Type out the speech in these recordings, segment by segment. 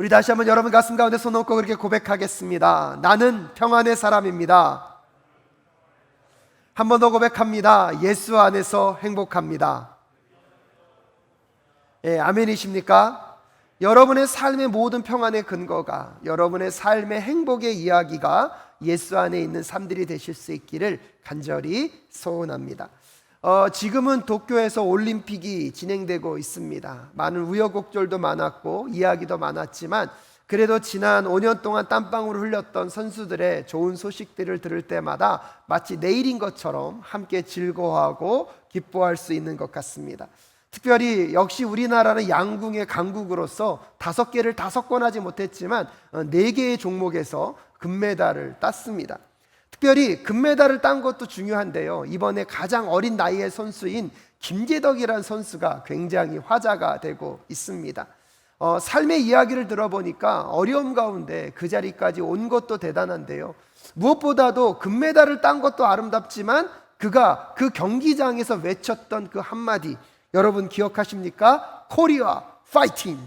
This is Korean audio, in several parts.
우리 다시 한번 여러분 가슴 가운데 손 얹고 그렇게 고백하겠습니다. 나는 평안의 사람입니다. 한 번 더 고백합니다. 예수 안에서 행복합니다. 아멘이십니까? 여러분의 삶의 모든 평안의 근거가, 여러분의 삶의 행복의 이야기가 예수 안에 있는 삶들이 되실 수 있기를 간절히 소원합니다. 지금은 도쿄에서 올림픽이 진행되고 있습니다. 많은 우여곡절도 많았고 이야기도 많았지만, 그래도 지난 5년 동안 땀방울을 흘렸던 선수들의 좋은 소식들을 들을 때마다 마치 내일인 것처럼 함께 즐거워하고 기뻐할 수 있는 것 같습니다. 특별히 역시 우리나라는 양궁의 강국으로서 5개를 다 석권하지 못했지만 4개의 종목에서 금메달을 땄습니다. 특별히 금메달을 딴 것도 중요한데요, 이번에 가장 어린 나이의 선수인 김재덕이라는 선수가 굉장히 화제가 되고 있습니다. 삶의 이야기를 들어보니까 어려움 가운데 그 자리까지 온 것도 대단한데요, 무엇보다도 금메달을 딴 것도 아름답지만 그가 그 경기장에서 외쳤던 그 한마디, 여러분 기억하십니까? 코리아 파이팅!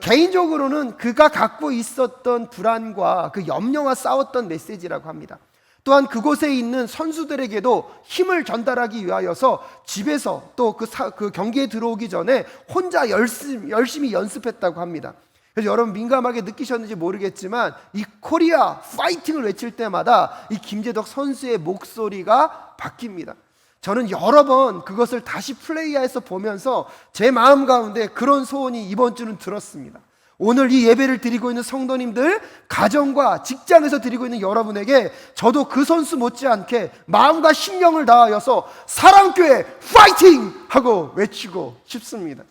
개인적으로는 그가 갖고 있었던 불안과 그 염려와 싸웠던 메시지라고 합니다. 또한 그곳에 있는 선수들에게도 힘을 전달하기 위하여서 집에서 또 그 경기에 들어오기 전에 혼자 열심히 연습했다고 합니다. 그래서 여러분 민감하게 느끼셨는지 모르겠지만 이 코리아 파이팅을 외칠 때마다 이 김재덕 선수의 목소리가 바뀝니다. 저는 여러 번 그것을 다시 플레이해서 보면서 제 마음 가운데 그런 소원이 이번 주는 들었습니다. 오늘 이 예배를 드리고 있는 성도님들, 가정과 직장에서 드리고 있는 여러분에게 저도 그 선수 못지않게 마음과 신경을 다하여서 사랑교회 파이팅! 하고 외치고 싶습니다.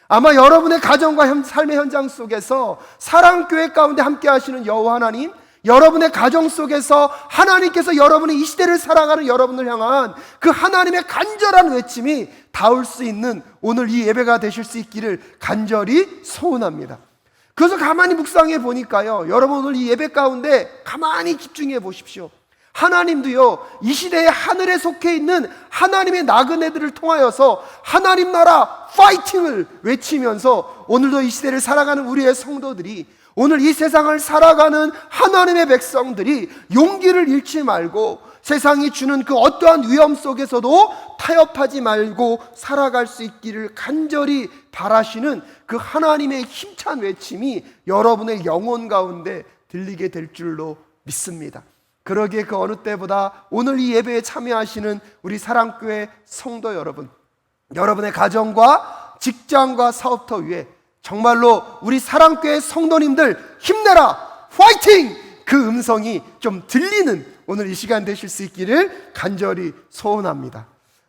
아마 여러분의 가정과 삶의 현장 속에서 사랑교회 가운데 함께 하시는 여호와 하나님, 여러분의 가정 속에서 하나님께서 여러분의 이 시대를 살아가는 여러분을 향한 그 하나님의 간절한 외침이 닿을 수 있는 오늘 이 예배가 되실 수 있기를 간절히 소원합니다. 그래서 가만히 묵상해 보니까요, 여러분 오늘 이 예배 가운데 가만히 집중해 보십시오. 하나님도요, 이 시대의 하늘에 속해 있는 하나님의 나그네들을 통하여서 하나님 나라 파이팅을 외치면서 오늘도 이 시대를 살아가는 우리의 성도들이, 오늘 이 세상을 살아가는 하나님의 백성들이 용기를 잃지 말고 세상이 주는 그 어떠한 위험 속에서도 타협하지 말고 살아갈 수 있기를 간절히 바라시는 그 하나님의 힘찬 외침이 여러분의 영혼 가운데 들리게 될 줄로 믿습니다. 그러기에 그 어느 때보다 오늘 이 예배에 참여하시는 우리 사랑교회 성도 여러분, 여러분의 가정과 직장과 사업터 위에 정말로 우리 사랑교회 성도님들 힘내라 파이팅! 그 음성이 좀 들리는 오늘 이 시간 되실 수 있기를 간절히 소원합니다.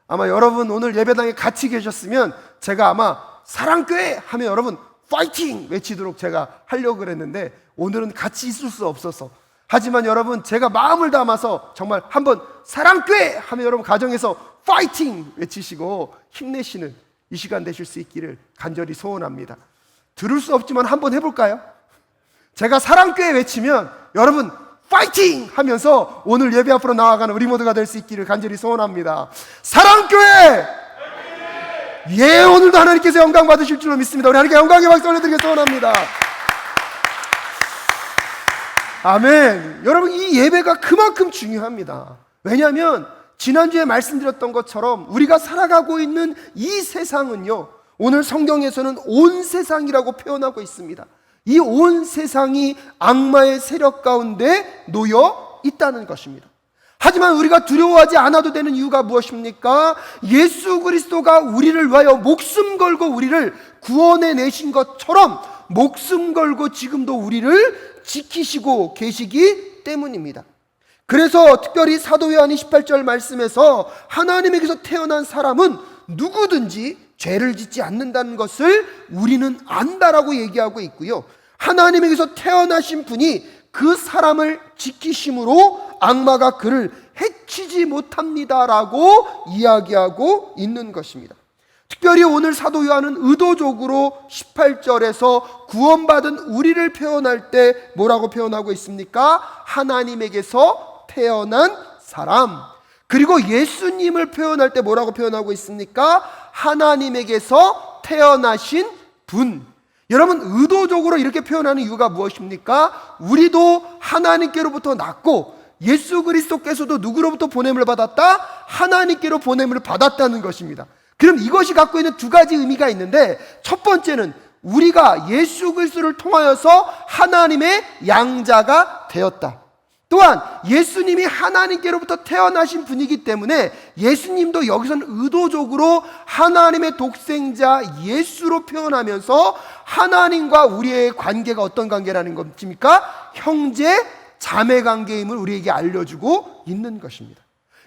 아마 여러분 오늘 예배당에 같이 계셨으면 제가 아마 사랑교회 하면 여러분 파이팅! 외치도록 제가 하려고 그랬는데 오늘은 같이 있을 수 없어서, 하지만 여러분 제가 마음을 담아서 정말 한번 사랑교회 하면 여러분 가정에서 파이팅! 외치시고 힘내시는 이 시간 되실 수 있기를 간절히 소원합니다. 들을 수 없지만 한번 해볼까요? 제가 사랑교회 외치면 여러분 파이팅! 하면서 오늘 예배 앞으로 나아가는 우리 모두가 될 수 있기를 간절히 소원합니다. 사랑교회! 예, 오늘도 하나님께서 영광 받으실 줄로 믿습니다. 우리 하나님께 영광의 박수 올려드리기 소원합니다. 아멘. 여러분 이 예배가 그만큼 중요합니다. 왜냐하면 지난주에 말씀드렸던 것처럼 우리가 살아가고 있는 이 세상은요, 오늘 성경에서는 온 세상이라고 표현하고 있습니다. 이 온 세상이 악마의 세력 가운데 놓여 있다는 것입니다. 하지만 우리가 두려워하지 않아도 되는 이유가 무엇입니까? 예수 그리스도가 우리를 위하여 목숨 걸고 우리를 구원해 내신 것처럼 목숨 걸고 지금도 우리를 지키시고 계시기 때문입니다. 그래서 특별히 사도 요한이 18절 말씀에서 하나님에게서 태어난 사람은 누구든지 죄를 짓지 않는다는 것을 우리는 안다라고 얘기하고 있고요, 하나님에게서 태어나신 분이 그 사람을 지키심으로 악마가 그를 해치지 못합니다라고 이야기하고 있는 것입니다. 특별히 오늘 사도 요한은 의도적으로 18절에서 구원받은 우리를 표현할 때 뭐라고 표현하고 있습니까? 하나님에게서 태어난 사람. 그리고 예수님을 표현할 때 뭐라고 표현하고 있습니까? 하나님에게서 태어나신 분. 여러분, 의도적으로 이렇게 표현하는 이유가 무엇입니까? 우리도 하나님께로부터 났고 예수 그리스도께서도 누구로부터 보냄을 받았다? 하나님께로 보냄을 받았다는 것입니다. 그럼 이것이 갖고 있는 두 가지 의미가 있는데, 첫 번째는 우리가 예수 그리스도를 통하여서 하나님의 양자가 되었다. 또한 예수님이 하나님께로부터 태어나신 분이기 때문에 예수님도 여기서는 의도적으로 하나님의 독생자 예수로 표현하면서 하나님과 우리의 관계가 어떤 관계라는 것입니까? 형제 자매 관계임을 우리에게 알려주고 있는 것입니다.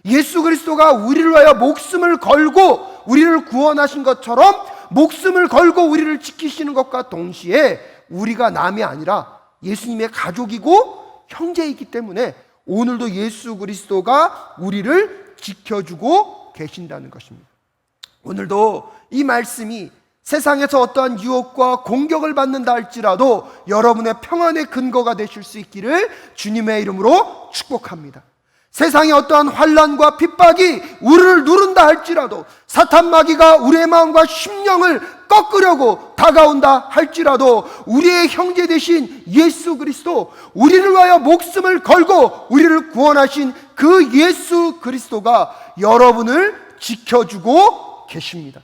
예수 그리스도가 우리를 위하여 목숨을 걸고 우리를 구원하신 것처럼 목숨을 걸고 우리를 지키시는 것과 동시에 우리가 남이 아니라 예수님의 가족이고 형제이기 때문에 오늘도 예수 그리스도가 우리를 지켜주고 계신다는 것입니다. 오늘도 이 말씀이 세상에서 어떠한 유혹과 공격을 받는다 할지라도 여러분의 평안의 근거가 되실 수 있기를 주님의 이름으로 축복합니다. 세상에 어떠한 환난과 핍박이 우리를 누른다 할지라도, 사탄 마귀가 우리의 마음과 심령을 꺾으려고 다가온다 할지라도 우리의 형제 되신 예수 그리스도, 우리를 위하여 목숨을 걸고 우리를 구원하신 그 예수 그리스도가 여러분을 지켜주고 계십니다.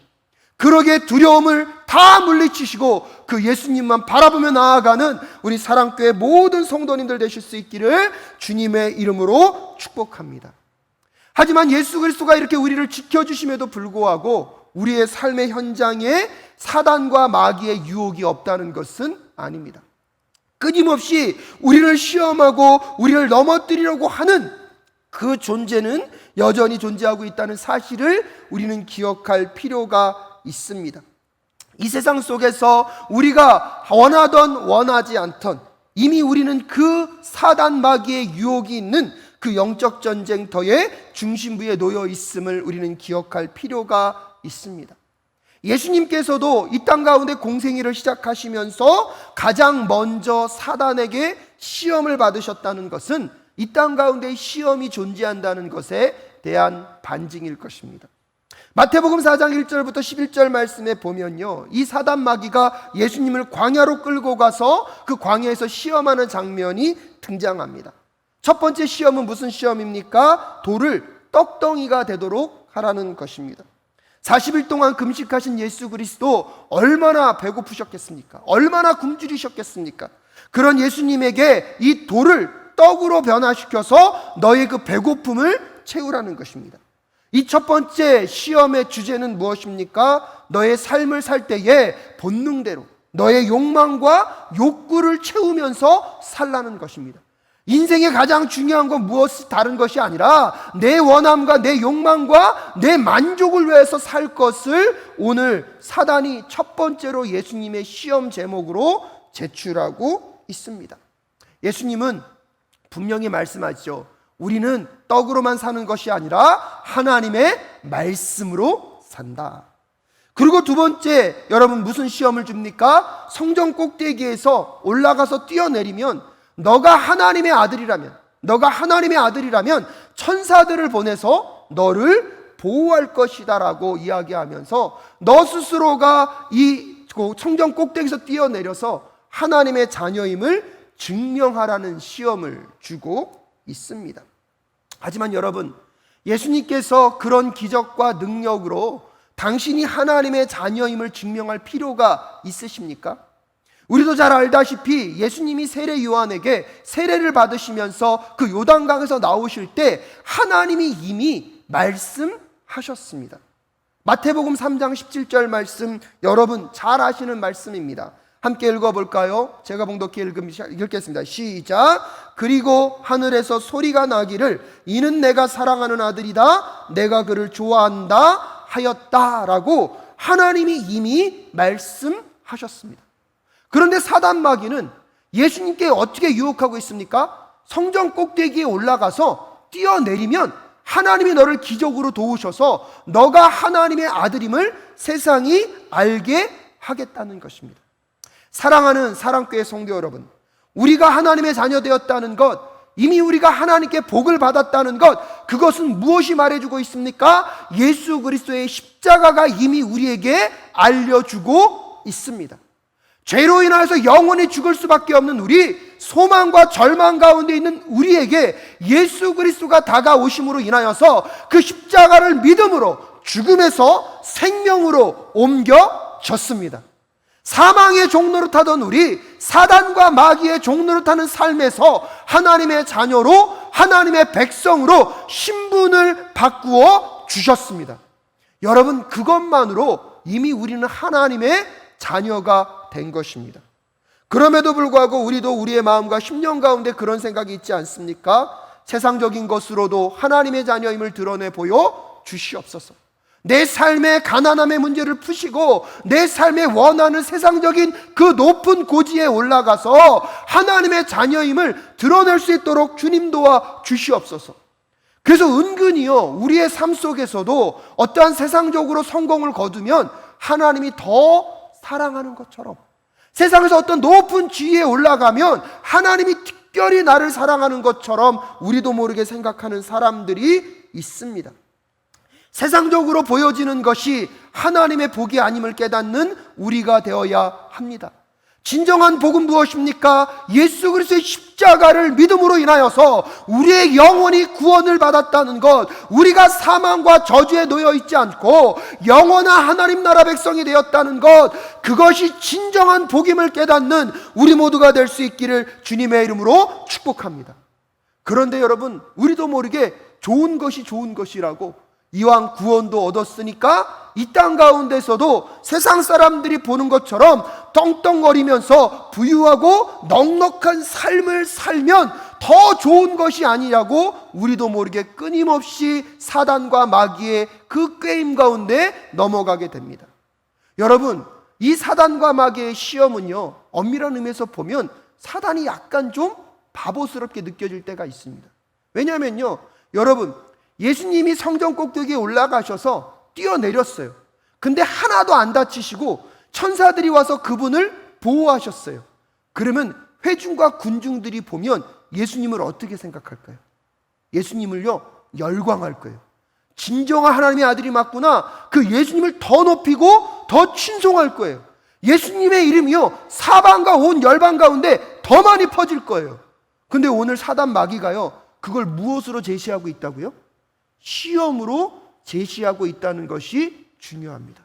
그러기에 두려움을 다 물리치시고 그 예수님만 바라보며 나아가는 우리 사랑교회 모든 성도님들 되실 수 있기를 주님의 이름으로 축복합니다. 하지만 예수 그리스도가 이렇게 우리를 지켜주심에도 불구하고 우리의 삶의 현장에 사단과 마귀의 유혹이 없다는 것은 아닙니다. 끊임없이 우리를 시험하고 우리를 넘어뜨리려고 하는 그 존재는 여전히 존재하고 있다는 사실을 우리는 기억할 필요가 있습니다. 이 세상 속에서 우리가 원하던 원하지 않던 이미 우리는 그 사단 마귀의 유혹이 있는 그 영적 전쟁터의 중심부에 놓여 있음을 우리는 기억할 필요가 있습니다. 예수님께서도 이 땅 가운데 공생애를 시작하시면서 가장 먼저 사단에게 시험을 받으셨다는 것은 이 땅 가운데 시험이 존재한다는 것에 대한 반증일 것입니다. 마태복음 4장 1절부터 11절 말씀에 보면요, 이 사단 마귀가 예수님을 광야로 끌고 가서 그 광야에서 시험하는 장면이 등장합니다. 첫 번째 시험은 무슨 시험입니까? 돌을 떡덩이가 되도록 하라는 것입니다. 40일 동안 금식하신 예수 그리스도 얼마나 배고프셨겠습니까? 얼마나 굶주리셨겠습니까? 그런 예수님에게 이 돌을 떡으로 변화시켜서 너의 그 배고픔을 채우라는 것입니다. 이 첫 번째 시험의 주제는 무엇입니까? 너의 삶을 살 때에 본능대로 너의 욕망과 욕구를 채우면서 살라는 것입니다. 인생의 가장 중요한 건 무엇이 다른 것이 아니라 내 원함과 내 욕망과 내 만족을 위해서 살 것을 오늘 사단이 첫 번째로 예수님의 시험 제목으로 제출하고 있습니다. 예수님은 분명히 말씀하시죠. 우리는 떡으로만 사는 것이 아니라 하나님의 말씀으로 산다. 그리고 두 번째, 여러분 무슨 시험을 줍니까? 성전 꼭대기에서 올라가서 뛰어내리면 너가 하나님의 아들이라면 천사들을 보내서 너를 보호할 것이다 라고 이야기하면서 너 스스로가 이 성전 꼭대기에서 뛰어내려서 하나님의 자녀임을 증명하라는 시험을 주고 있습니다. 하지만 여러분, 예수님께서 그런 기적과 능력으로 당신이 하나님의 자녀임을 증명할 필요가 있으십니까? 우리도 잘 알다시피 예수님이 세례 요한에게 세례를 받으시면서 그 요단강에서 나오실 때 하나님이 이미 말씀하셨습니다. 마태복음 3장 17절 말씀, 여러분 잘 아시는 말씀입니다. 함께 읽어볼까요? 제가 봉독해 읽겠습니다. 시작. 그리고 하늘에서 소리가 나기를 이는 내가 사랑하는 아들이다, 내가 그를 좋아한다 하였다라고 하나님이 이미 말씀하셨습니다. 그런데 사단 마귀는 예수님께 어떻게 유혹하고 있습니까? 성전 꼭대기에 올라가서 뛰어내리면 하나님이 너를 기적으로 도우셔서 너가 하나님의 아들임을 세상이 알게 하겠다는 것입니다. 사랑하는 사랑교회 성도 여러분, 우리가 하나님의 자녀 되었다는 것, 이미 우리가 하나님께 복을 받았다는 것, 그것은 무엇이 말해주고 있습니까? 예수 그리스도의 십자가가 이미 우리에게 알려주고 있습니다. 죄로 인하여서 영원히 죽을 수밖에 없는 우리, 소망과 절망 가운데 있는 우리에게 예수 그리스도가 다가오심으로 인하여서 그 십자가를 믿음으로 죽음에서 생명으로 옮겨졌습니다. 사망의 종로를 타던 우리, 사단과 마귀의 종로를 타는 삶에서 하나님의 자녀로, 하나님의 백성으로 신분을 바꾸어 주셨습니다. 여러분, 그것만으로 이미 우리는 하나님의 자녀가 된 것입니다. 그럼에도 불구하고 우리도 우리의 마음과 심령 가운데 그런 생각이 있지 않습니까? 세상적인 것으로도 하나님의 자녀임을 드러내 보여 주시옵소서. 내 삶의 가난함의 문제를 푸시고 내 삶에 원하는 세상적인 그 높은 고지에 올라가서 하나님의 자녀임을 드러낼 수 있도록 주님 도와 주시옵소서. 그래서 은근히요, 우리의 삶 속에서도 어떠한 세상적으로 성공을 거두면 하나님이 더 사랑하는 것처럼, 세상에서 어떤 높은 지위에 올라가면 하나님이 특별히 나를 사랑하는 것처럼 우리도 모르게 생각하는 사람들이 있습니다. 세상적으로 보여지는 것이 하나님의 복이 아님을 깨닫는 우리가 되어야 합니다. 진정한 복은 무엇입니까? 예수 그리스도의 십자가를 믿음으로 인하여서 우리의 영혼이 구원을 받았다는 것, 우리가 사망과 저주에 놓여 있지 않고 영원한 하나님 나라 백성이 되었다는 것, 그것이 진정한 복임을 깨닫는 우리 모두가 될 수 있기를 주님의 이름으로 축복합니다. 그런데 여러분, 우리도 모르게 좋은 것이 좋은 것이라고 이왕 구원도 얻었으니까 이 땅 가운데서도 세상 사람들이 보는 것처럼 떵떵거리면서 부유하고 넉넉한 삶을 살면 더 좋은 것이 아니냐고 우리도 모르게 끊임없이 사단과 마귀의 그 게임 가운데 넘어가게 됩니다. 여러분, 이 사단과 마귀의 시험은요, 엄밀한 의미에서 보면 사단이 약간 좀 바보스럽게 느껴질 때가 있습니다. 왜냐하면요, 여러분, 예수님이 성전 꼭대기에 올라가셔서 뛰어내렸어요. 근데 하나도 안 다치시고 천사들이 와서 그분을 보호하셨어요. 그러면 회중과 군중들이 보면 예수님을 어떻게 생각할까요? 예수님을요, 열광할 거예요. 진정한 하나님의 아들이 맞구나. 그 예수님을 더 높이고 더 친송할 거예요. 예수님의 이름이요, 사방과 온 열방 가운데 더 많이 퍼질 거예요. 근데 오늘 사단 마귀가요, 그걸 무엇으로 제시하고 있다고요? 시험으로 제시하고 있다는 것이 중요합니다.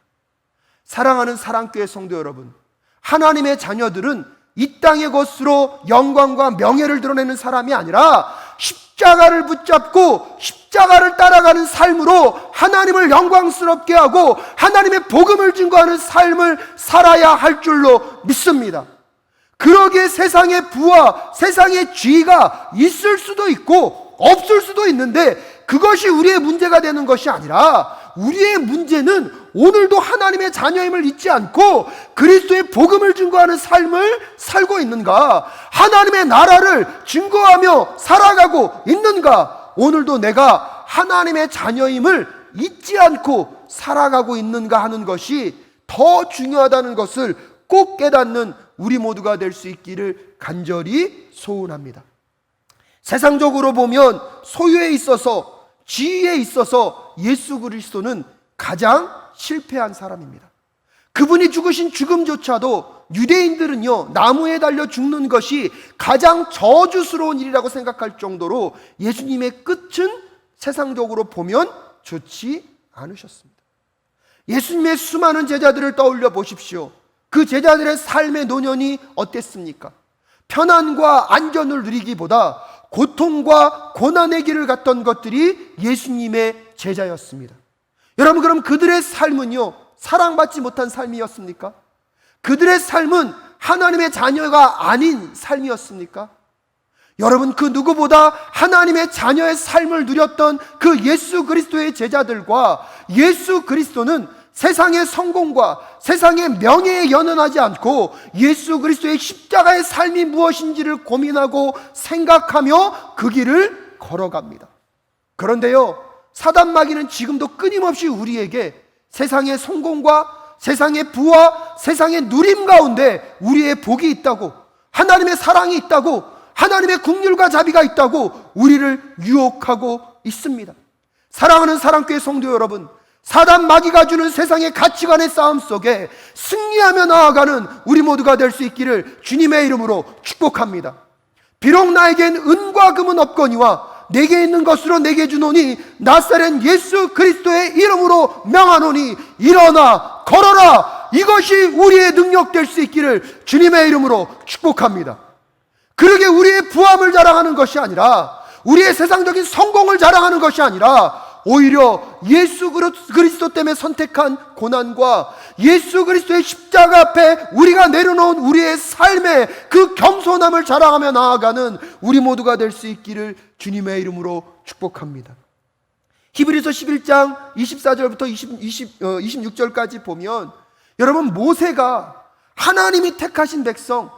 사랑하는 사랑교회 성도 여러분, 하나님의 자녀들은 이 땅의 것으로 영광과 명예를 드러내는 사람이 아니라 십자가를 붙잡고 십자가를 따라가는 삶으로 하나님을 영광스럽게 하고 하나님의 복음을 증거하는 삶을 살아야 할 줄로 믿습니다. 그러기에 세상의 부와 세상의 지위가 있을 수도 있고 없을 수도 있는데 그것이 우리의 문제가 되는 것이 아니라 우리의 문제는 오늘도 하나님의 자녀임을 잊지 않고 그리스도의 복음을 증거하는 삶을 살고 있는가, 하나님의 나라를 증거하며 살아가고 있는가, 오늘도 내가 하나님의 자녀임을 잊지 않고 살아가고 있는가 하는 것이 더 중요하다는 것을 꼭 깨닫는 우리 모두가 될 수 있기를 간절히 소원합니다. 세상적으로 보면 소유에 있어서, 지위에 있어서 예수 그리스도는 가장 실패한 사람입니다. 그분이 죽으신 죽음조차도 유대인들은요, 나무에 달려 죽는 것이 가장 저주스러운 일이라고 생각할 정도로 예수님의 끝은 세상적으로 보면 좋지 않으셨습니다. 예수님의 수많은 제자들을 떠올려 보십시오. 그 제자들의 삶의 노년이 어땠습니까? 편안과 안전을 누리기보다 고통과 고난의 길을 갔던 것들이 예수님의 제자였습니다. 여러분, 그럼 그들의 삶은요, 사랑받지 못한 삶이었습니까? 그들의 삶은 하나님의 자녀가 아닌 삶이었습니까? 여러분, 그 누구보다 하나님의 자녀의 삶을 누렸던 그 예수 그리스도의 제자들과 예수 그리스도는 세상의 성공과 세상의 명예에 연연하지 않고 예수 그리스도의 십자가의 삶이 무엇인지를 고민하고 생각하며 그 길을 걸어갑니다. 그런데요, 사단 마귀는 지금도 끊임없이 우리에게 세상의 성공과 세상의 부와 세상의 누림 가운데 우리의 복이 있다고, 하나님의 사랑이 있다고, 하나님의 긍휼과 자비가 있다고 우리를 유혹하고 있습니다. 사랑하는 사랑교회 성도 여러분, 사단 마귀가 주는 세상의 가치관의 싸움 속에 승리하며 나아가는 우리 모두가 될 수 있기를 주님의 이름으로 축복합니다. 비록 나에겐 은과 금은 없거니와 내게 있는 것으로 내게 주노니 나사렛 예수 그리스도의 이름으로 명하노니 일어나 걸어라. 이것이 우리의 능력 될 수 있기를 주님의 이름으로 축복합니다. 그러게 우리의 부함을 자랑하는 것이 아니라, 우리의 세상적인 성공을 자랑하는 것이 아니라, 오히려 예수 그리스도 때문에 선택한 고난과 예수 그리스도의 십자가 앞에 우리가 내려놓은 우리의 삶의 그 겸손함을 자랑하며 나아가는 우리 모두가 될 수 있기를 주님의 이름으로 축복합니다. 히브리서 11장 24절부터 26절까지 보면, 여러분, 모세가 하나님이 택하신 백성,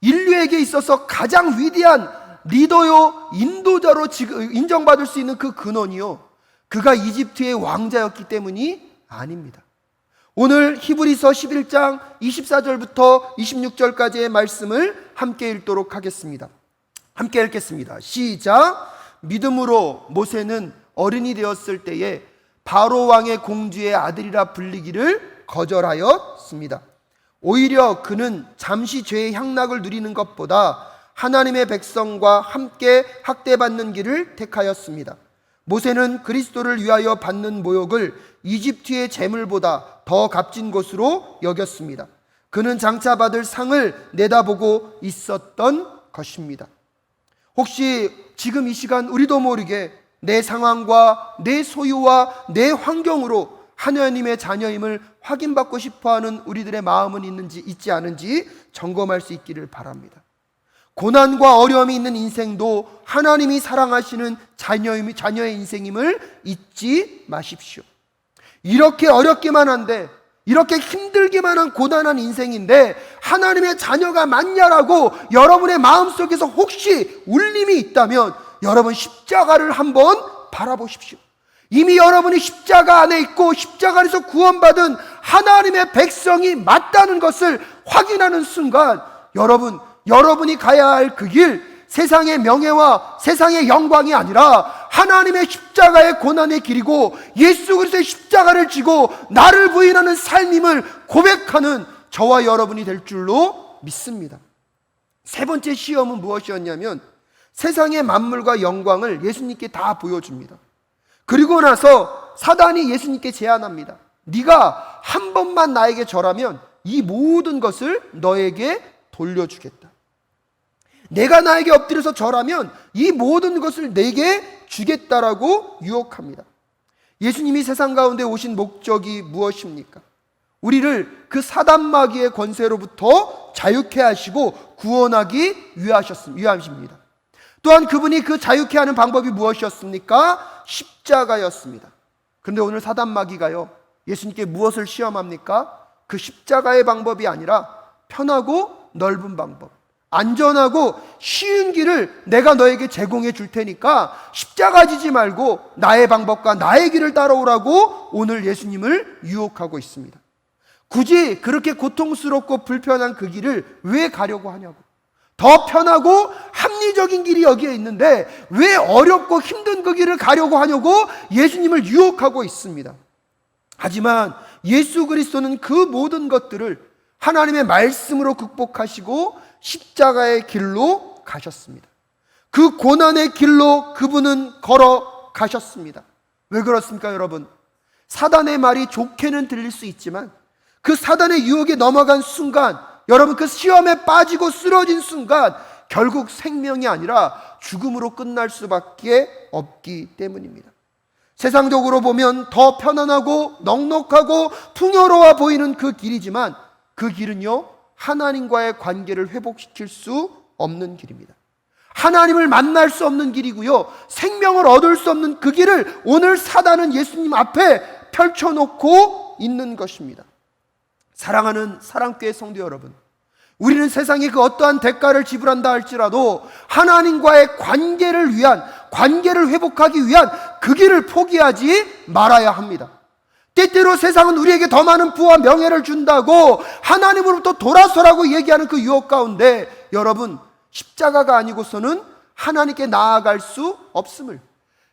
인류에게 있어서 가장 위대한 리더요 인도자로 인정받을 수 있는 그 근원이요, 그가 이집트의 왕자였기 때문이 아닙니다. 오늘 히브리서 11장 24절부터 26절까지의 말씀을 함께 읽도록 하겠습니다. 함께 읽겠습니다. 시작. 믿음으로 모세는 어른이 되었을 때에 바로 왕의 공주의 아들이라 불리기를 거절하였습니다. 오히려 그는 잠시 죄의 향락을 누리는 것보다 하나님의 백성과 함께 학대받는 길을 택하였습니다. 모세는 그리스도를 위하여 받는 모욕을 이집트의 재물보다 더 값진 것으로 여겼습니다. 그는 장차 받을 상을 내다보고 있었던 것입니다. 혹시 지금 이 시간 우리도 모르게 내 상황과 내 소유와 내 환경으로 하나님의 자녀임을 확인받고 싶어하는 우리들의 마음은 있지 않은지 점검할 수 있기를 바랍니다. 고난과 어려움이 있는 인생도 하나님이 사랑하시는 자녀의 인생임을 잊지 마십시오. 이렇게 어렵기만 한데, 이렇게 힘들기만 한 고단한 인생인데 하나님의 자녀가 맞냐라고 여러분의 마음속에서 혹시 울림이 있다면 여러분 십자가를 한번 바라보십시오. 이미 여러분이 십자가 안에 있고 십자가 안에서 구원받은 하나님의 백성이 맞다는 것을 확인하는 순간, 여러분이 가야 할 그 길, 세상의 명예와 세상의 영광이 아니라 하나님의 십자가의 고난의 길이고 예수 그리스도의 십자가를 지고 나를 부인하는 삶임을 고백하는 저와 여러분이 될 줄로 믿습니다. 세 번째 시험은 무엇이었냐면, 세상의 만물과 영광을 예수님께 다 보여줍니다. 그리고 나서 사단이 예수님께 제안합니다. 네가 한 번만 나에게 절하면 이 모든 것을 너에게 돌려주겠다. 내가 나에게 엎드려서 절하면 이 모든 것을 내게 주겠다라고 유혹합니다. 예수님이 세상 가운데 오신 목적이 무엇입니까? 우리를 그 사단 마귀의 권세로부터 자유케 하시고 구원하기 위함입니다. 또한 그분이 그 자유케 하는 방법이 무엇이었습니까? 십자가였습니다. 그런데 오늘 사단 마귀가요, 예수님께 무엇을 시험합니까? 그 십자가의 방법이 아니라 편하고 넓은 방법, 안전하고 쉬운 길을 내가 너에게 제공해 줄 테니까 십자가 지지 말고 나의 방법과 나의 길을 따라오라고 오늘 예수님을 유혹하고 있습니다. 굳이 그렇게 고통스럽고 불편한 그 길을 왜 가려고 하냐고. 더 편하고 합리적인 길이 여기에 있는데 왜 어렵고 힘든 그 길을 가려고 하냐고 예수님을 유혹하고 있습니다. 하지만 예수 그리스도는 그 모든 것들을 하나님의 말씀으로 극복하시고 십자가의 길로 가셨습니다. 그 고난의 길로 그분은 걸어가셨습니다. 왜 그렇습니까, 여러분? 사단의 말이 좋게는 들릴 수 있지만 그 사단의 유혹에 넘어간 순간, 여러분, 그 시험에 빠지고 쓰러진 순간 결국 생명이 아니라 죽음으로 끝날 수밖에 없기 때문입니다. 세상적으로 보면 더 편안하고 넉넉하고 풍요로워 보이는 그 길이지만 그 길은요, 하나님과의 관계를 회복시킬 수 없는 길입니다. 하나님을 만날 수 없는 길이고요, 생명을 얻을 수 없는 그 길을 오늘 사단은 예수님 앞에 펼쳐놓고 있는 것입니다. 사랑하는 사랑교회 성도 여러분, 우리는 세상에 그 어떠한 대가를 지불한다 할지라도 하나님과의 관계를 회복하기 위한 그 길을 포기하지 말아야 합니다. 때때로 세상은 우리에게 더 많은 부와 명예를 준다고 하나님으로부터 돌아서라고 얘기하는 그 유혹 가운데 여러분, 십자가가 아니고서는 하나님께 나아갈 수 없음을,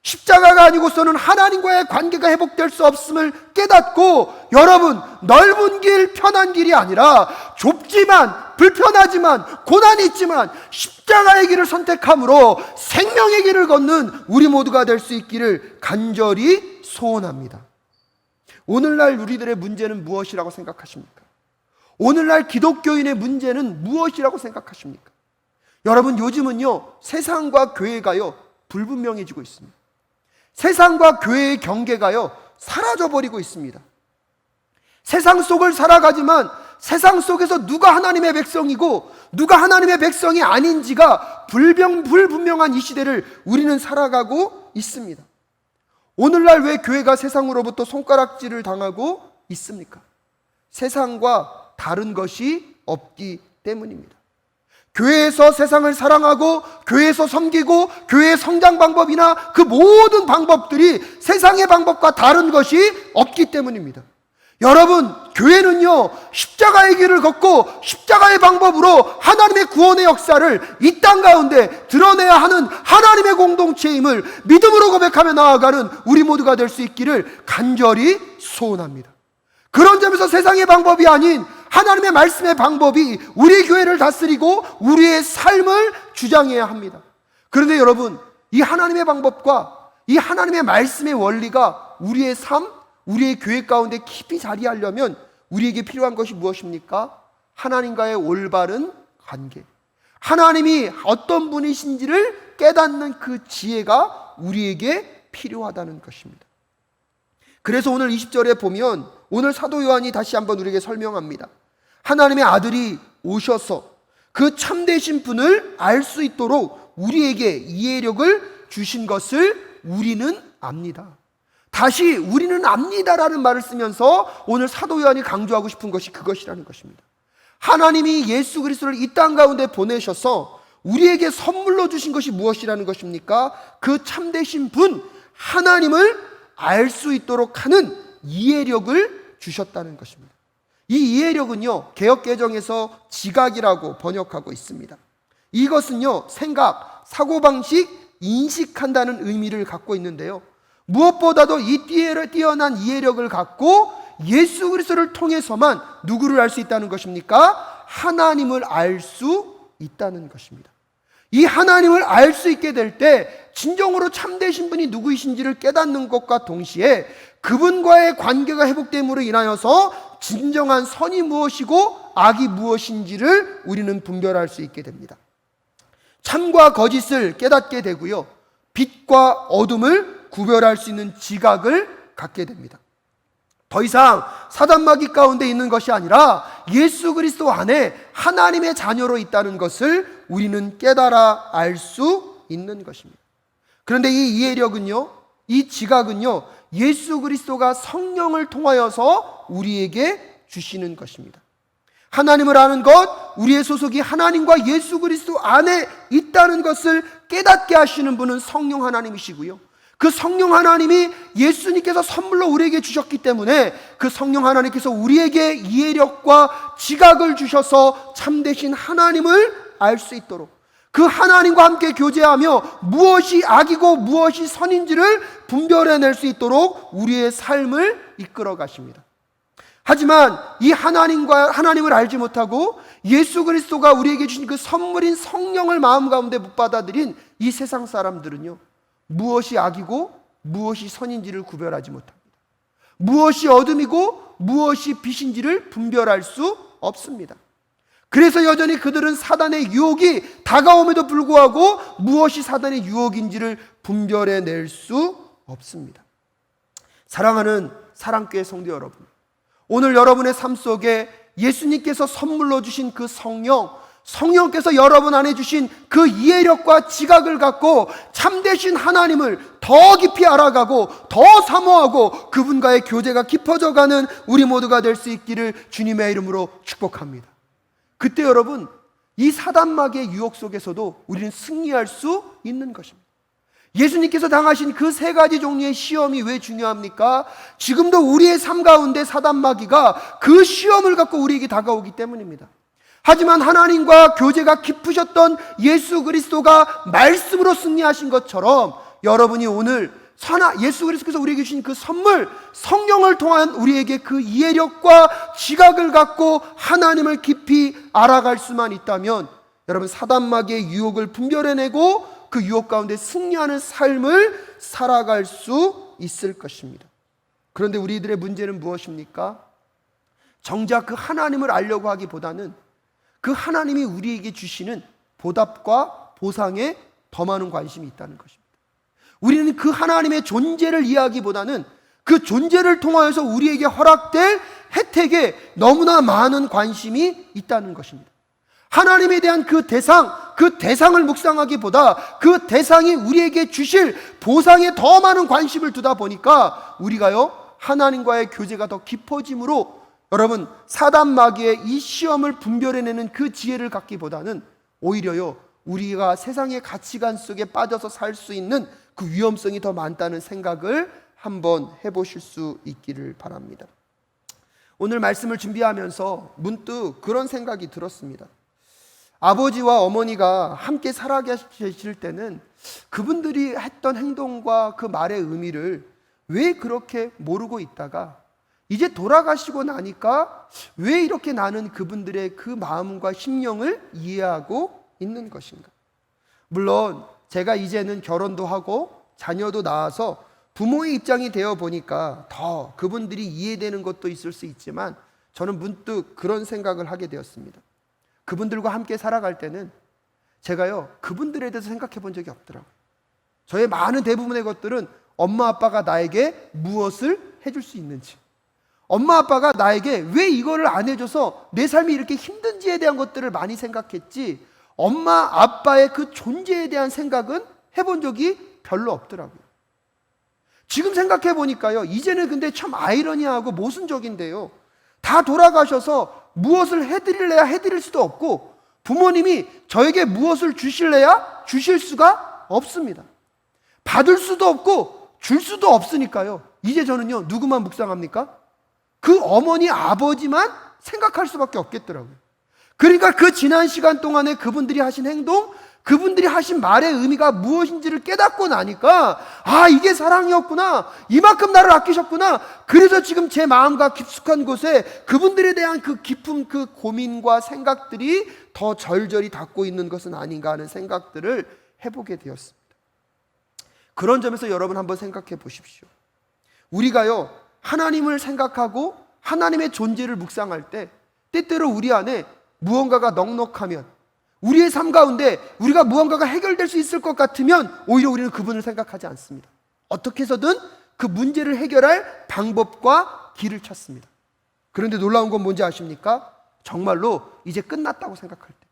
십자가가 아니고서는 하나님과의 관계가 회복될 수 없음을 깨닫고, 여러분, 넓은 길, 편한 길이 아니라 좁지만 불편하지만 고난이 있지만 십자가의 길을 선택함으로 생명의 길을 걷는 우리 모두가 될 수 있기를 간절히 소원합니다. 오늘날 우리들의 문제는 무엇이라고 생각하십니까? 오늘날 기독교인의 문제는 무엇이라고 생각하십니까? 여러분, 요즘은요, 세상과 교회가요, 불분명해지고 있습니다. 세상과 교회의 경계가요, 사라져버리고 있습니다. 세상 속을 살아가지만 세상 속에서 누가 하나님의 백성이고 누가 하나님의 백성이 아닌지가 불분명한 이 시대를 우리는 살아가고 있습니다. 오늘날 왜 교회가 세상으로부터 손가락질을 당하고 있습니까? 세상과 다른 것이 없기 때문입니다. 교회에서 세상을 사랑하고 교회에서 섬기고 교회의 성장 방법이나 그 모든 방법들이 세상의 방법과 다른 것이 없기 때문입니다. 여러분, 교회는요, 십자가의 길을 걷고 십자가의 방법으로 하나님의 구원의 역사를 이 땅 가운데 드러내야 하는 하나님의 공동체임을 믿음으로 고백하며 나아가는 우리 모두가 될 수 있기를 간절히 소원합니다. 그런 점에서 세상의 방법이 아닌 하나님의 말씀의 방법이 우리 교회를 다스리고 우리의 삶을 주장해야 합니다. 그런데 여러분, 이 하나님의 방법과 이 하나님의 말씀의 원리가 우리의 삶, 우리의 교회 가운데 깊이 자리하려면 우리에게 필요한 것이 무엇입니까? 하나님과의 올바른 관계, 하나님이 어떤 분이신지를 깨닫는 그 지혜가 우리에게 필요하다는 것입니다. 그래서 오늘 20절에 보면 오늘 사도 요한이 다시 한번 우리에게 설명합니다. 하나님의 아들이 오셔서 그 참되신 분을 알 수 있도록 우리에게 이해력을 주신 것을 우리는 압니다. 다시 우리는 압니다라는 말을 쓰면서 오늘 사도 요한이 강조하고 싶은 것이 그것이라는 것입니다. 하나님이 예수 그리스도를 이 땅 가운데 보내셔서 우리에게 선물로 주신 것이 무엇이라는 것입니까? 그 참되신 분 하나님을 알 수 있도록 하는 이해력을 주셨다는 것입니다. 이 이해력은요, 개역개정에서 지각이라고 번역하고 있습니다. 이것은요, 생각, 사고방식, 인식한다는 의미를 갖고 있는데요, 무엇보다도 이 뛰어난 이해력을 갖고 예수 그리스도를 통해서만 누구를 알 수 있다는 것입니까? 하나님을 알 수 있다는 것입니다. 이 하나님을 알 수 있게 될 때 진정으로 참되신 분이 누구이신지를 깨닫는 것과 동시에 그분과의 관계가 회복됨으로 인하여서 진정한 선이 무엇이고 악이 무엇인지를 우리는 분별할 수 있게 됩니다. 참과 거짓을 깨닫게 되고요, 빛과 어둠을 구별할 수 있는 지각을 갖게 됩니다. 더 이상 사단마귀 가운데 있는 것이 아니라 예수 그리스도 안에 하나님의 자녀로 있다는 것을 우리는 깨달아 알 수 있는 것입니다. 그런데 이 이해력은요, 이 지각은요, 예수 그리스도가 성령을 통하여서 우리에게 주시는 것입니다. 하나님을 아는 것, 우리의 소속이 하나님과 예수 그리스도 안에 있다는 것을 깨닫게 하시는 분은 성령 하나님이시고요, 그 성령 하나님이 예수님께서 선물로 우리에게 주셨기 때문에 그 성령 하나님께서 우리에게 이해력과 지각을 주셔서 참되신 하나님을 알 수 있도록, 그 하나님과 함께 교제하며 무엇이 악이고 무엇이 선인지를 분별해낼 수 있도록 우리의 삶을 이끌어 가십니다. 하지만 이 하나님을 알지 못하고 예수 그리스도가 우리에게 주신 그 선물인 성령을 마음 가운데 못 받아들인 이 세상 사람들은요, 무엇이 악이고 무엇이 선인지를 구별하지 못합니다. 무엇이 어둠이고 무엇이 빛인지를 분별할 수 없습니다. 그래서 여전히 그들은 사단의 유혹이 다가옴에도 불구하고 무엇이 사단의 유혹인지를 분별해낼 수 없습니다. 사랑하는 사랑교회 성도 여러분, 오늘 여러분의 삶 속에 예수님께서 선물로 주신 그 성령께서 여러분 안에 주신 그 이해력과 지각을 갖고 참되신 하나님을 더 깊이 알아가고 더 사모하고 그분과의 교제가 깊어져가는 우리 모두가 될 수 있기를 주님의 이름으로 축복합니다. 그때 여러분, 이 사단마귀의 유혹 속에서도 우리는 승리할 수 있는 것입니다. 예수님께서 당하신 그 세 가지 종류의 시험이 왜 중요합니까? 지금도 우리의 삶 가운데 사단마귀가 그 시험을 갖고 우리에게 다가오기 때문입니다. 하지만 하나님과 교제가 깊으셨던 예수 그리스도가 말씀으로 승리하신 것처럼 여러분이 오늘 예수 그리스도께서 우리에게 주신 그 선물 성령을 통한 우리에게 그 이해력과 지각을 갖고 하나님을 깊이 알아갈 수만 있다면 여러분 사단마귀의 유혹을 분별해내고 그 유혹 가운데 승리하는 삶을 살아갈 수 있을 것입니다. 그런데 우리들의 문제는 무엇입니까? 정작 그 하나님을 알려고 하기보다는 그 하나님이 우리에게 주시는 보답과 보상에 더 많은 관심이 있다는 것입니다. 우리는 그 하나님의 존재를 이해하기보다는 그 존재를 통하여서 우리에게 허락될 혜택에 너무나 많은 관심이 있다는 것입니다. 하나님에 대한 그 대상을 묵상하기보다 그 대상이 우리에게 주실 보상에 더 많은 관심을 두다 보니까 우리가요 하나님과의 교제가 더 깊어짐으로 여러분 사단 마귀의 이 시험을 분별해내는 그 지혜를 갖기보다는 오히려요 우리가 세상의 가치관 속에 빠져서 살 수 있는 그 위험성이 더 많다는 생각을 한번 해보실 수 있기를 바랍니다. 오늘 말씀을 준비하면서 문득 그런 생각이 들었습니다. 아버지와 어머니가 함께 살아계실 때는 그분들이 했던 행동과 그 말의 의미를 왜 그렇게 모르고 있다가 이제 돌아가시고 나니까 왜 이렇게 나는 그분들의 그 마음과 심령을 이해하고 있는 것인가? 물론 제가 이제는 결혼도 하고 자녀도 낳아서 부모의 입장이 되어 보니까 더 그분들이 이해되는 것도 있을 수 있지만 저는 문득 그런 생각을 하게 되었습니다. 그분들과 함께 살아갈 때는 제가요 그분들에 대해서 생각해 본 적이 없더라고요. 저의 많은 대부분의 것들은 엄마 아빠가 나에게 무엇을 해줄 수 있는지, 엄마 아빠가 나에게 왜 이거를 안 해줘서 내 삶이 이렇게 힘든지에 대한 것들을 많이 생각했지 엄마 아빠의 그 존재에 대한 생각은 해본 적이 별로 없더라고요. 지금 생각해 보니까요 이제는 근데 참 아이러니하고 모순적인데요, 다 돌아가셔서 무엇을 해드릴래야 해드릴 수도 없고 부모님이 저에게 무엇을 주실래야 주실 수가 없습니다. 받을 수도 없고 줄 수도 없으니까요 이제 저는요 누구만 묵상합니까? 그 어머니 아버지만 생각할 수밖에 없겠더라고요. 그러니까 그 지난 시간 동안에 그분들이 하신 행동, 그분들이 하신 말의 의미가 무엇인지를 깨닫고 나니까 아 이게 사랑이었구나, 이만큼 나를 아끼셨구나, 그래서 지금 제 마음과 깊숙한 곳에 그분들에 대한 그 깊은 그 고민과 생각들이 더 절절히 닿고 있는 것은 아닌가 하는 생각들을 해보게 되었습니다. 그런 점에서 여러분 한번 생각해 보십시오. 우리가요 하나님을 생각하고 하나님의 존재를 묵상할 때 때때로 우리 안에 무언가가 넉넉하면, 우리의 삶 가운데 우리가 무언가가 해결될 수 있을 것 같으면 오히려 우리는 그분을 생각하지 않습니다. 어떻게 해서든 그 문제를 해결할 방법과 길을 찾습니다. 그런데 놀라운 건 뭔지 아십니까? 정말로 이제 끝났다고 생각할 때,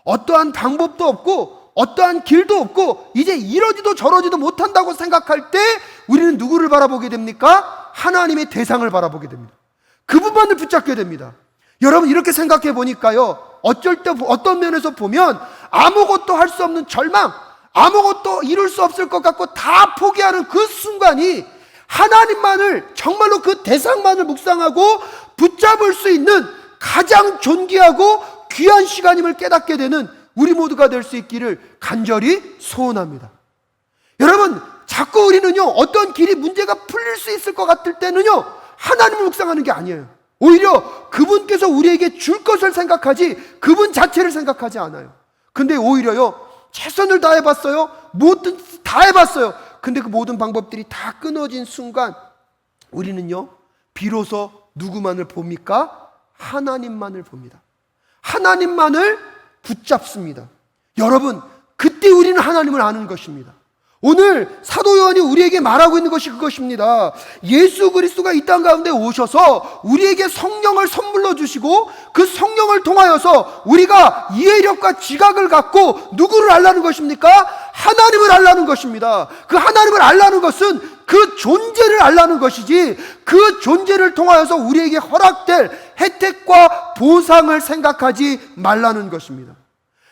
어떠한 방법도 없고 어떠한 길도 없고 이제 이러지도 저러지도 못한다고 생각할 때 우리는 누구를 바라보게 됩니까? 하나님의 대상을 바라보게 됩니다. 그분만을 붙잡게 됩니다. 여러분 이렇게 생각해 보니까요 어쩔 때 어떤 면에서 보면 아무것도 할 수 없는 절망, 아무것도 이룰 수 없을 것 같고 다 포기하는 그 순간이 하나님만을 정말로 그 대상만을 묵상하고 붙잡을 수 있는 가장 존귀하고 귀한 시간임을 깨닫게 되는 우리 모두가 될 수 있기를 간절히 소원합니다. 여러분 자꾸 우리는요 어떤 길이 문제가 풀릴 수 있을 것 같을 때는요 하나님을 묵상하는 게 아니에요. 오히려 그분께서 우리에게 줄 것을 생각하지 그분 자체를 생각하지 않아요. 근데 오히려요 최선을 다해봤어요, 뭐든 다 해봤어요. 근데 그 모든 방법들이 다 끊어진 순간 우리는요 비로소 누구만을 봅니까? 하나님만을 봅니다. 하나님만을 붙잡습니다. 여러분 그때 우리는 하나님을 아는 것입니다. 오늘 사도 요한이 우리에게 말하고 있는 것이 그것입니다. 예수 그리스도가 이 땅 가운데 오셔서 우리에게 성령을 선물로 주시고 그 성령을 통하여서 우리가 이해력과 지각을 갖고 누구를 알라는 것입니까? 하나님을 알라는 것입니다. 그 하나님을 알라는 것은 그 존재를 알라는 것이지 그 존재를 통하여서 우리에게 허락될 혜택과 보상을 생각하지 말라는 것입니다.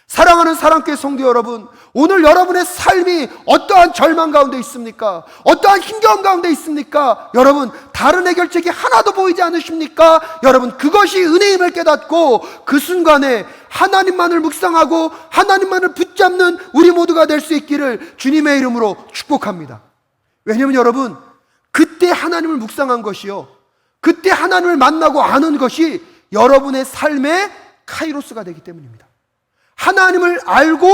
사랑하는 사랑교회 성도 여러분, 오늘 여러분의 삶이 어떠한 절망 가운데 있습니까? 어떠한 힘겨움 가운데 있습니까? 여러분 다른 해결책이 하나도 보이지 않으십니까? 여러분 그것이 은혜임을 깨닫고 그 순간에 하나님만을 묵상하고 하나님만을 붙잡는 우리 모두가 될 수 있기를 주님의 이름으로 축복합니다. 왜냐하면 여러분, 그때 하나님을 묵상한 것이요, 그때 하나님을 만나고 아는 것이 여러분의 삶의 카이로스가 되기 때문입니다. 하나님을 알고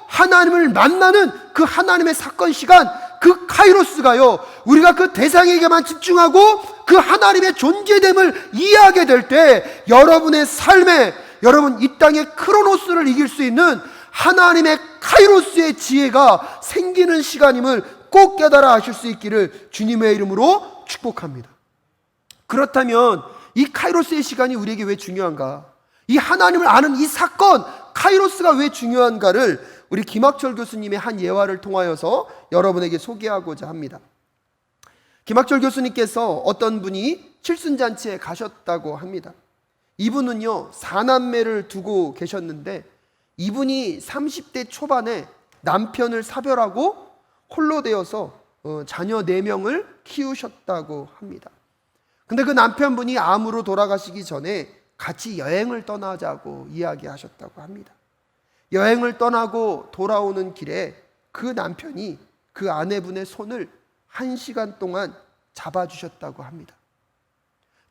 하나님을 만나는 그 하나님의 사건 시간, 그 카이로스가요, 우리가 그 대상에게만 집중하고 그 하나님의 존재됨을 이해하게 될 때 여러분의 삶에, 여러분 이 땅의 크로노스를 이길 수 있는 하나님의 카이로스의 지혜가 생기는 시간임을 꼭 깨달아 하실 수 있기를 주님의 이름으로 축복합니다. 그렇다면 이 카이로스의 시간이 우리에게 왜 중요한가? 이 하나님을 아는 이 사건 카이로스가 왜 중요한가를 우리 김학철 교수님의 한 예화를 통하여서 여러분에게 소개하고자 합니다. 김학철 교수님께서 어떤 분이 칠순잔치에 가셨다고 합니다. 이분은요, 4남매를 두고 계셨는데 이분이 30대 초반에 남편을 사별하고 홀로 되어서 자녀 4명을 키우셨다고 합니다. 근데 그 남편분이 암으로 돌아가시기 전에 같이 여행을 떠나자고 이야기하셨다고 합니다. 여행을 떠나고 돌아오는 길에 그 남편이 그 아내분의 손을 1시간 동안 잡아주셨다고 합니다.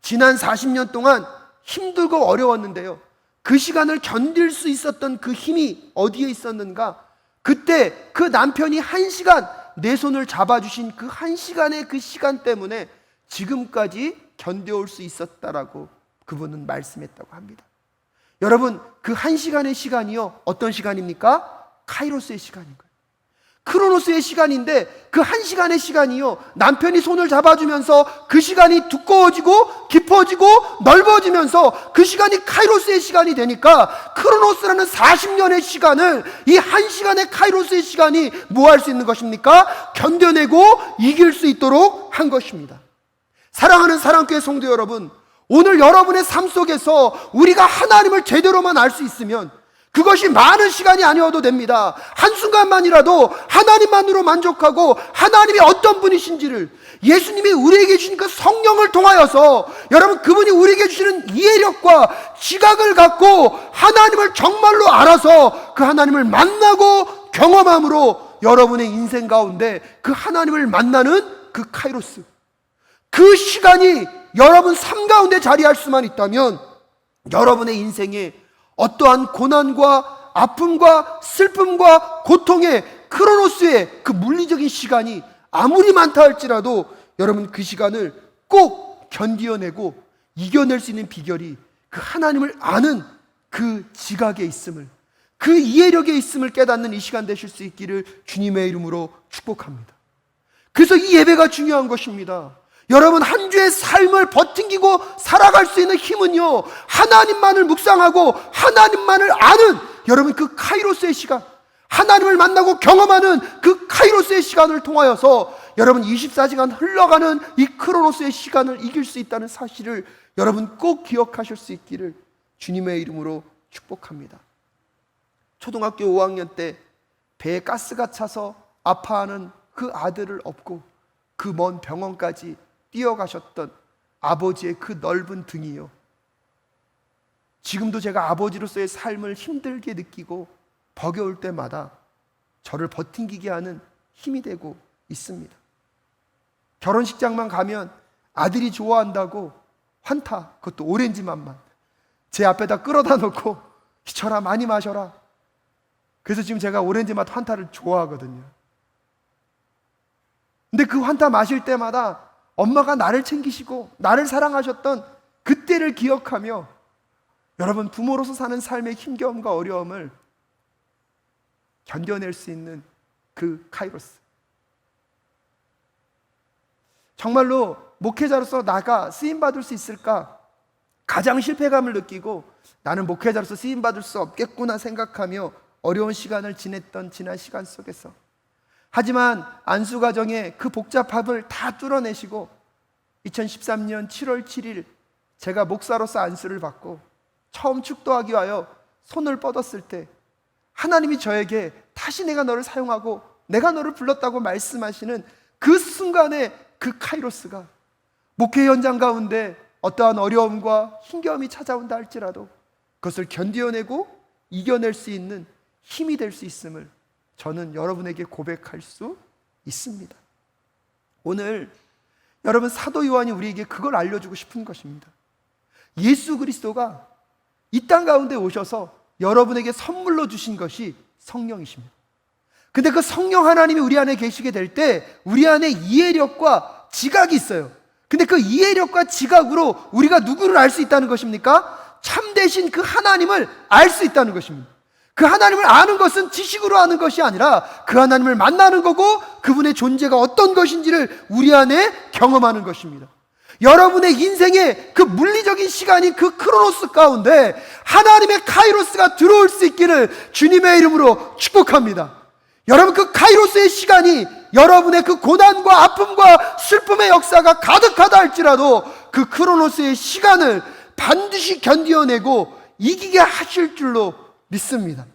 지난 40년 동안 힘들고 어려웠는데요, 그 시간을 견딜 수 있었던 그 힘이 어디에 있었는가? 그때 그 남편이 1시간 내 손을 잡아주신 그 1시간의 그 시간 때문에 지금까지 견뎌올 수 있었다라고 그분은 말씀했다고 합니다. 여러분, 그 1시간의 시간이요, 어떤 시간입니까? 카이로스의 시간인 거예요. 크로노스의 시간인데 그 1시간의 시간이요, 남편이 손을 잡아주면서 그 시간이 두꺼워지고 깊어지고 넓어지면서 그 시간이 카이로스의 시간이 되니까 크로노스라는 40년의 시간을 이 1시간의 카이로스의 시간이 뭐 할 수 있는 것입니까? 견뎌내고 이길 수 있도록 한 것입니다. 사랑하는 사랑교회 성도 여러분, 오늘 여러분의 삶 속에서 우리가 하나님을 제대로만 알 수 있으면 그것이 많은 시간이 아니어도 됩니다. 한순간만이라도 하나님만으로 만족하고 하나님이 어떤 분이신지를, 예수님이 우리에게 주신 그 성령을 통하여서 여러분, 그분이 우리에게 주시는 이해력과 지각을 갖고 하나님을 정말로 알아서 그 하나님을 만나고 경험함으로 여러분의 인생 가운데 그 하나님을 만나는 그 카이로스, 그 시간이 여러분 삶 가운데 자리할 수만 있다면 여러분의 인생에 어떠한 고난과 아픔과 슬픔과 고통의 크로노스의 그 물리적인 시간이 아무리 많다 할지라도 여러분 그 시간을 꼭 견디어내고 이겨낼 수 있는 비결이 그 하나님을 아는 그 지각에 있음을, 그 이해력에 있음을 깨닫는 이 시간 되실 수 있기를 주님의 이름으로 축복합니다. 그래서 이 예배가 중요한 것입니다. 여러분, 한 주의 삶을 버티고 살아갈 수 있는 힘은요, 하나님만을 묵상하고 하나님만을 아는 여러분 그 카이로스의 시간, 하나님을 만나고 경험하는 그 카이로스의 시간을 통하여서 여러분 24시간 흘러가는 이 크로노스의 시간을 이길 수 있다는 사실을 여러분 꼭 기억하실 수 있기를 주님의 이름으로 축복합니다. 초등학교 5학년 때 배에 가스가 차서 아파하는 그 아들을 업고 그 먼 병원까지 뛰어가셨던 아버지의 그 넓은 등이요, 지금도 제가 아버지로서의 삶을 힘들게 느끼고 버겨울 때마다 저를 버팅기게 하는 힘이 되고 있습니다. 결혼식장만 가면 아들이 좋아한다고 환타, 그것도 오렌지 맛만 제 앞에다 끌어다 놓고 희철아 많이 마셔라. 그래서 지금 제가 오렌지 맛 환타를 좋아하거든요. 근데 그 환타 마실 때마다 엄마가 나를 챙기시고 나를 사랑하셨던 그때를 기억하며 여러분, 부모로서 사는 삶의 힘겨움과 어려움을 견뎌낼 수 있는 그 카이로스, 정말로 목회자로서 나가 쓰임받을 수 있을까 가장 실패감을 느끼고 나는 목회자로서 쓰임받을 수 없겠구나 생각하며 어려운 시간을 지냈던 지난 시간 속에서, 하지만 안수과정의 그 복잡함을 다 뚫어내시고 2013년 7월 7일 제가 목사로서 안수를 받고 처음 축도하기 위하여 손을 뻗었을 때 하나님이 저에게 다시 내가 너를 사용하고 내가 너를 불렀다고 말씀하시는 그 순간에 그 카이로스가 목회 현장 가운데 어떠한 어려움과 힘겨움이 찾아온다 할지라도 그것을 견디어내고 이겨낼 수 있는 힘이 될 수 있음을 저는 여러분에게 고백할 수 있습니다. 오늘 여러분, 사도 요한이 우리에게 그걸 알려주고 싶은 것입니다. 예수 그리스도가 이 땅 가운데 오셔서 여러분에게 선물로 주신 것이 성령이십니다. 근데 그 성령 하나님이 우리 안에 계시게 될 때 우리 안에 이해력과 지각이 있어요. 근데 그 이해력과 지각으로 우리가 누구를 알 수 있다는 것입니까? 참되신 그 하나님을 알 수 있다는 것입니다. 그 하나님을 아는 것은 지식으로 아는 것이 아니라 그 하나님을 만나는 거고 그분의 존재가 어떤 것인지를 우리 안에 경험하는 것입니다. 여러분의 인생의 그 물리적인 시간이 그 크로노스 가운데 하나님의 카이로스가 들어올 수 있기를 주님의 이름으로 축복합니다. 여러분, 그 카이로스의 시간이 여러분의 그 고난과 아픔과 슬픔의 역사가 가득하다 할지라도 그 크로노스의 시간을 반드시 견디어내고 이기게 하실 줄로 믿습니다.